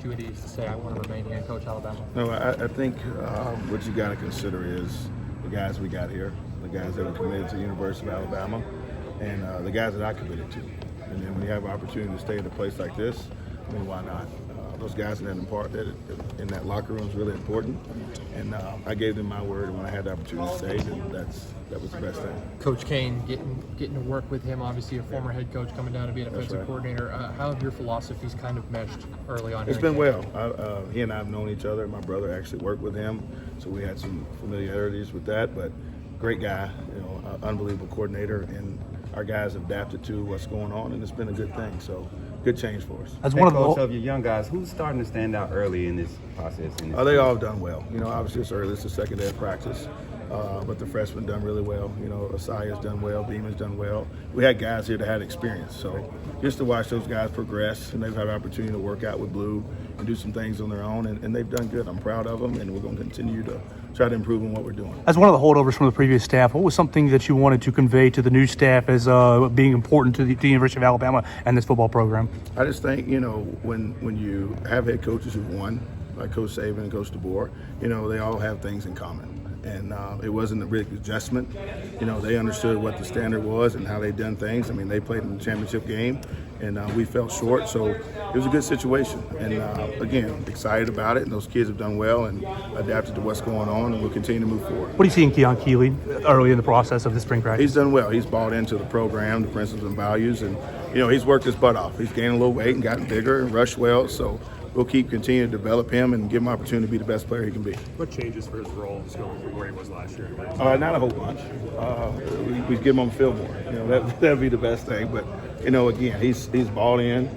opportunities to say I want to remain here and coach Alabama? No, I think what you got to consider is the guys we got here, the guys that are committed to the University of Alabama, and the guys that I committed to. And then when you have an opportunity to stay at a place like this, I mean, why not? Those guys in that locker room is really important, and I gave them my word. And when I had the opportunity to stay, then that was the best thing. Coach Kane, getting to work with him, obviously a former head coach coming down to be an offensive coordinator. How have your philosophies kind of meshed early on? It's been well. He and I have known each other. My brother actually worked with him, so we had some familiarities with that. But great guy, unbelievable coordinator, and our guys have adapted to what's going on, and it's been a good thing. So. Good change for us. As one of your young guys, who's starting to stand out early in this process? They all done well. Obviously it's early. It's the second day of practice. But the freshmen done really well. Asaya's done well. Beeman's done well. We had guys here that had experience. So just to watch those guys progress, and they've had an opportunity to work out with Blue and do some things on their own, and they've done good. I'm proud of them, and we're going to continue to try to improve on what we're doing. As one of the holdovers from the previous staff, what was something that you wanted to convey to the new staff as being important to the University of Alabama and this football program? I just think, when you have head coaches who've won, like Coach Saban and Coach DeBoer, they all have things in common. And it wasn't a big adjustment. They understood what the standard was and how they'd done things. I mean, they played in the championship game, and we fell short. So it was a good situation. And, again, excited about it. And those kids have done well and adapted to what's going on, and we'll continue to move forward. What do you see in Keon Keeley early in the process of the spring practice? He's done well. He's bought into the program, the principles and values. And, he's worked his butt off. He's gained a little weight and gotten bigger and rushed well. So we'll continuing to develop him and give him opportunity to be the best player he can be. What changes for his role going from where he was last year? Not a whole bunch. We give him a feel more. That'd be the best thing. But again, he's bought in.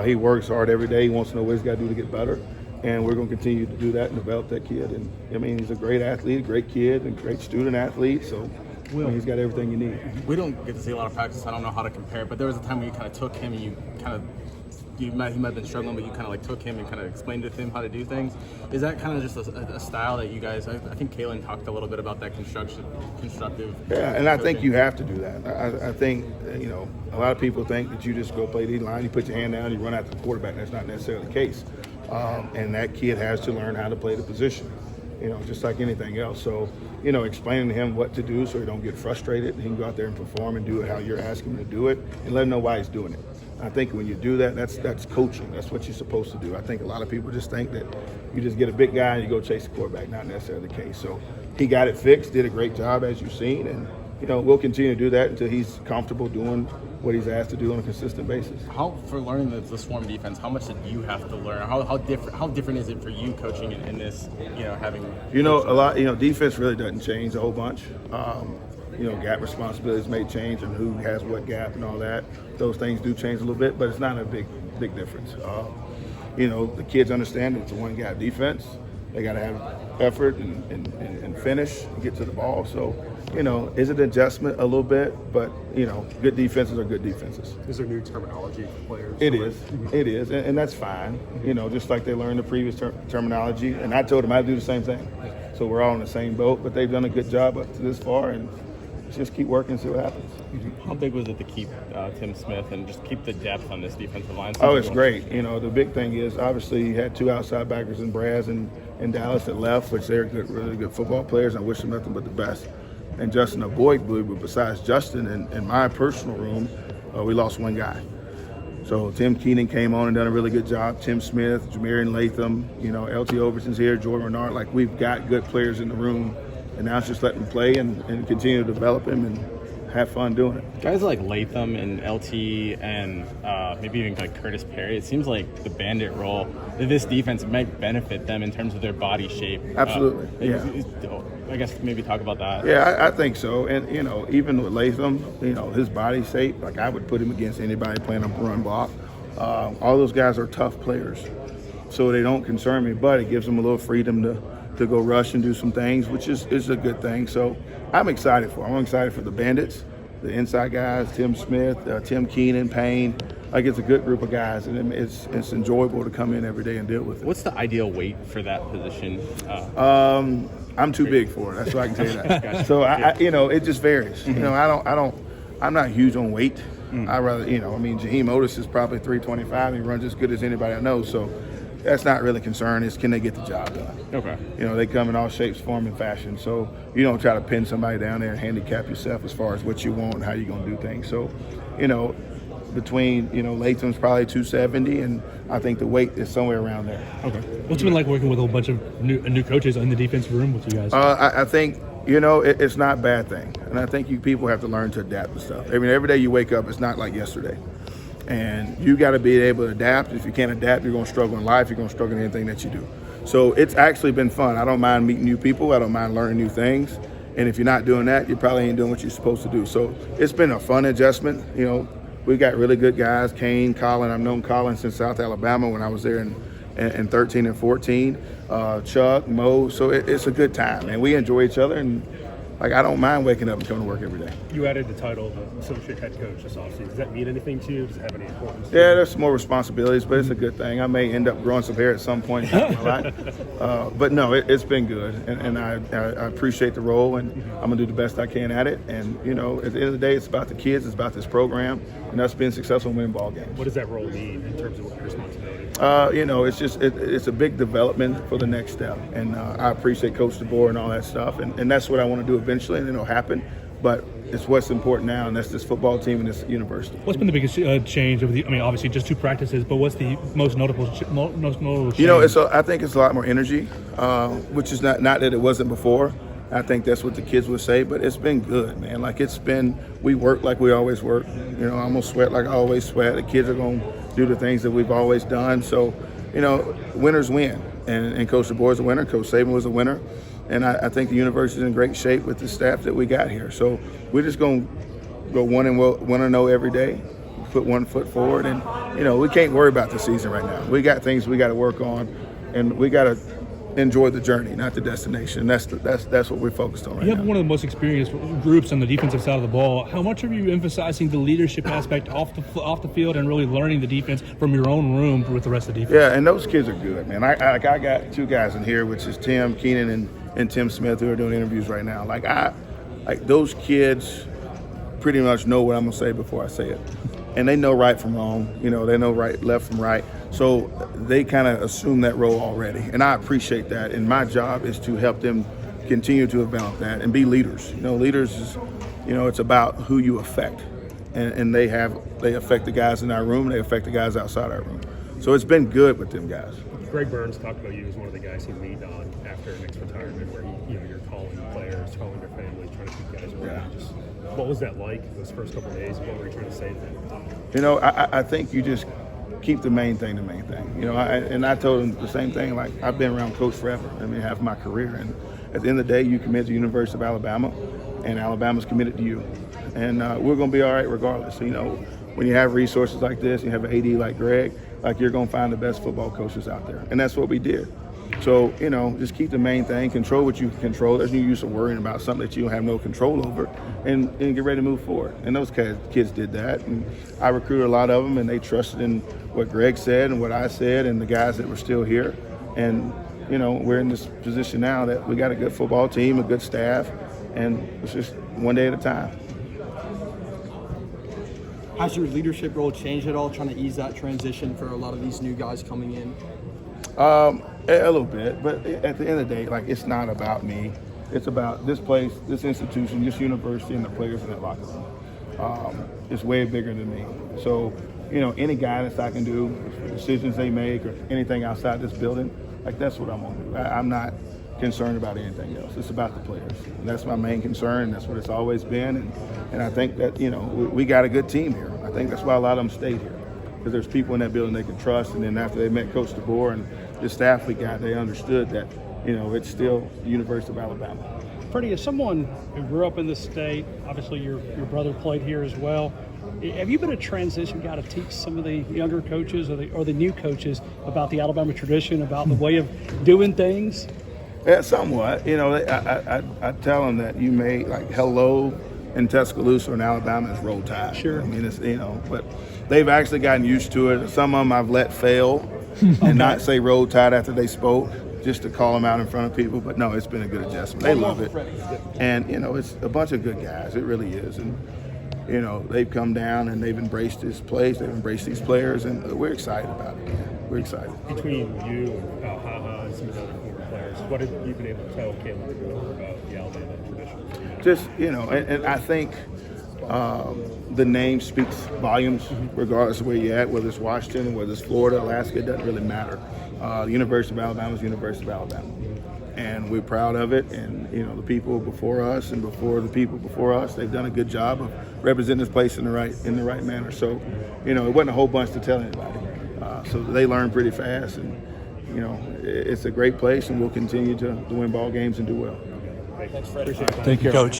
He works hard every day. He wants to know what he's got to do to get better, and we're going to continue to do that and develop that kid. And he's a great athlete, a great kid, and a great student athlete. So. He's got everything you need. We don't get to see a lot of practice. I don't know how to compare, but there was a time when you kind of took him and he might have been struggling, but you kind of took him and kind of explained to him how to do things. Is that kind of just a style that you guys? I think Kalen talked a little bit about that constructive. Yeah, and I think you have to do that. I think a lot of people think that you just go play the line, you put your hand down, you run after the quarterback. That's not necessarily the case. And that kid has to learn how to play the position. Just like anything else. So, explaining to him what to do so he don't get frustrated. He can go out there and perform and do it how you're asking him to do it, and let him know why he's doing it. I think when you do that, that's coaching. That's what you're supposed to do. I think a lot of people just think that you just get a big guy and you go chase the quarterback. Not necessarily the case. So he got it fixed, did a great job as you've seen, and we'll continue to do that until he's comfortable doing what he's asked to do on a consistent basis. For learning the swarm defense, how much did you have to learn? How different is it for you coaching in this? Having a lot. Defense really doesn't change a whole bunch. Gap responsibilities may change and who has what gap and all that. Those things do change a little bit, but it's not a big difference. The kids understand it's a one gap defense. They got to have effort and finish and get to the ball. So, is it an adjustment a little bit? But, good defenses are good defenses. Is there new terminology for players? It is, and that's fine. Just like they learned the previous terminology. And I told them I'd do the same thing. So we're all in the same boat, but they've done a good job up to this far, and just keep working and see what happens. How big was it to keep Tim Smith and just keep the depth on this defensive line? It's great. The big thing is obviously you had two outside backers in Braz and Dallas that left, which they're really good football players. I wish them nothing but the best. And Justin Boyd blew, but besides Justin, in my personal room, we lost one guy. So Tim Keenan came on and done a really good job. Tim Smith, Jamarian Latham, LT Overton's here, Jordan Renard. Like, we've got good players in the room, and now it's just letting them play and continue to develop them and have fun doing it. Guys like Latham and LT and maybe even like Curtis Perry, it seems like the Bandit role, this defense might benefit them in terms of their body shape. Absolutely, yeah. I guess maybe talk about that. Yeah, I think so. And, even with Latham, his body shape, like I would put him against anybody playing a run block. All those guys are tough players, so they don't concern me, but it gives them a little freedom to go rush and do some things, which is a good thing. So I'm excited for them. I'm excited for the Bandits, the inside guys, Tim Smith, Tim Keenan, Payne. Like, it's a good group of guys, and it's enjoyable to come in every day and deal with it. What's the ideal weight for that position? I'm too big for it. That's why I can tell you that. Gotcha. So it just varies. I'm not huge on weight. I rather, Jaheim Otis is probably 325. He runs as good as anybody I know. So that's not really concerned. It's can they get the job done. Okay. You know, they come in all shapes, form, and fashion. So you don't try to pin somebody down there and handicap yourself as far as what you want and how you're going to do things. So, you know, between, you know, Latham's probably 270, and I think the weight is somewhere around there. Okay. What's it been like working with a bunch of new coaches in the defensive room with you guys? I think, you know, it's not a bad thing. And I think people have to learn to adapt to stuff. I mean, every day you wake up, it's not like yesterday. And you got to be able to adapt. If you can't adapt, you're going to struggle in life. You're going to struggle in anything that you do. So it's actually been fun. I don't mind meeting new people. I don't mind learning new things. And if you're not doing that, you probably ain't doing what you're supposed to do. So it's been a fun adjustment. You know, we got really good guys. Kane, Colin. I've known Colin since South Alabama when I was there in 13 and 14. Chuck, Mo. So it's a good time, and we enjoy each other. And like, I don't mind waking up and coming to work every day. You added the title of associate head coach this offseason. Does that mean anything to you? Does it have any importance? Yeah, there's some more responsibilities, but it's a good thing. I may end up growing some hair at some point in my life. But no, it's been good, and I appreciate the role, and I'm going to do the best I can at it. And, you know, at the end of the day, it's about the kids, it's about this program, and us being successful and winning ball games. What does that role mean in terms of what your responsibility? You know, it's just it's a big development for the next step, and I appreciate Coach DeBoer and all that stuff, and that's what I want to do eventually, and it'll happen. But it's what's important now, and that's this football team and this university. What's been the biggest change over the? I mean, obviously just 2 practices, but what's the most notable change? You know, I think it's a lot more energy, which is not that it wasn't before. I think that's what the kids would say, but it's been good, man. Like, we work like we always work. You know, I'm going to sweat like I always sweat. The kids are going to do the things that we've always done. So, you know, winners win. And Coach DeBoer is a winner. Coach Saban was a winner. And I think the university is in great shape with the staff that we got here. So we're just going to go 1-0 every day, put 1 foot forward. And, you know, we can't worry about the season right now. We got things we got to work on, and we got to enjoy the journey, not the destination. That's what we're focused on right now. You have one of the most experienced groups on the defensive side of the ball. How much are you emphasizing the leadership aspect off the field and really learning the defense from your own room with the rest of the defense? Yeah, and those kids are good, man. I got 2 guys in here, which is Tim Keenan and Tim Smith, who are doing interviews right now. Like those kids pretty much know what I'm gonna say before I say it, and they know right from wrong. You know, they know left from right. So they kind of assume that role already, and I appreciate that. And my job is to help them continue to develop that and be leaders. You know, leaders is, you know, it's about who you affect, and they affect the guys in our room, they affect the guys outside our room. So it's been good with them guys. Greg Burns talked about you as one of the guys he leaned on after Nick's retirement, where you're calling players, calling their families, trying to keep guys around. Yeah. What was that like those first couple of days? What were you trying to say to them? You know, I think you just keep the main thing the main thing. You know, I told him the same thing. Like, I've been around Coach forever. I mean, half my career. And at the end of the day, you commit to the University of Alabama, and Alabama's committed to you. And we're going to be all right regardless. So, you know, when you have resources like this, you have an AD like Greg, like, you're going to find the best football coaches out there. And that's what we did. So, you know, just keep the main thing, control what you can control. There's no use of worrying about something that you don't have no control over, and get ready to move forward. And those kids did that. And I recruited a lot of them, and they trusted in what Greg said and what I said and the guys that were still here. And, you know, we're in this position now that we got a good football team, a good staff, and it's just one day at a time. Has your leadership role changed at all, trying to ease that transition for a lot of these new guys coming in? A little bit, but at the end of the day, like, it's not about me. It's about this place, this institution, this university, and the players in that locker room. It's way bigger than me. So, you know, any guidance I can do, decisions they make, or anything outside this building, like, that's what I'm going to do. I'm not concerned about anything else. It's about the players. And that's my main concern. That's what it's always been. And I think that, you know, we got a good team here. I think that's why a lot of them stayed here, because there's people in that building they can trust. And then after they met Coach DeBoer and the staff we got, they understood that, you know, it's still the University of Alabama. Freddie, as someone who grew up in this state, obviously your brother played here as well. Have you been a transition guy to teach some of the younger coaches or the new coaches about the Alabama tradition, about the way of doing things? Yeah, somewhat. You know, I tell them that you may, like, hello in Tuscaloosa in Alabama is roll tide. Sure. I mean, it's, you know, but they've actually gotten used to it. Some of them I've let fail and not say roll tide after they spoke, just to call them out in front of people. But no, it's been a good adjustment. They love it. And, you know, it's a bunch of good guys. It really is. And you know, they've come down and they've embraced this place, they've embraced these players, and we're excited about it, man. We're excited. Between you and Ha and some of the other former players, what have you been able to tell Caleb to go about the Alabama tradition? Just, you know, and I think the name speaks volumes regardless of where you're at, whether it's Washington, whether it's Florida, Alaska, it doesn't really matter. The University of Alabama is the University of Alabama. And we're proud of it, and you know, the people before us and before the people before us, they've done a good job of representing this place in the right manner. So, you know, it wasn't a whole bunch to tell anybody. So they learned pretty fast, and you know, it's a great place, and we'll continue to win ball games and do well. Appreciate it. Thank you, Coach.